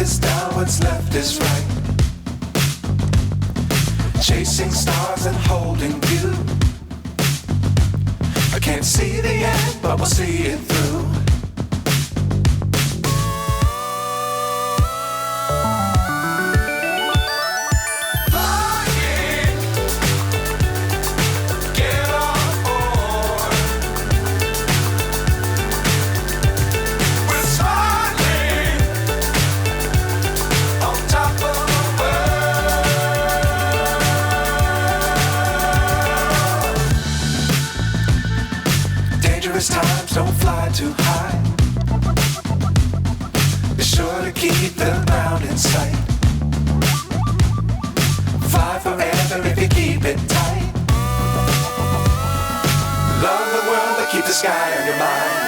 is down, what's left is right. Chasing stars and holding you. I can't see the end, but we'll see it through. Times don't fly too high. Be sure to keep the ground in sight. Fly forever if you keep it tight. Love the world, but keep the sky on your mind.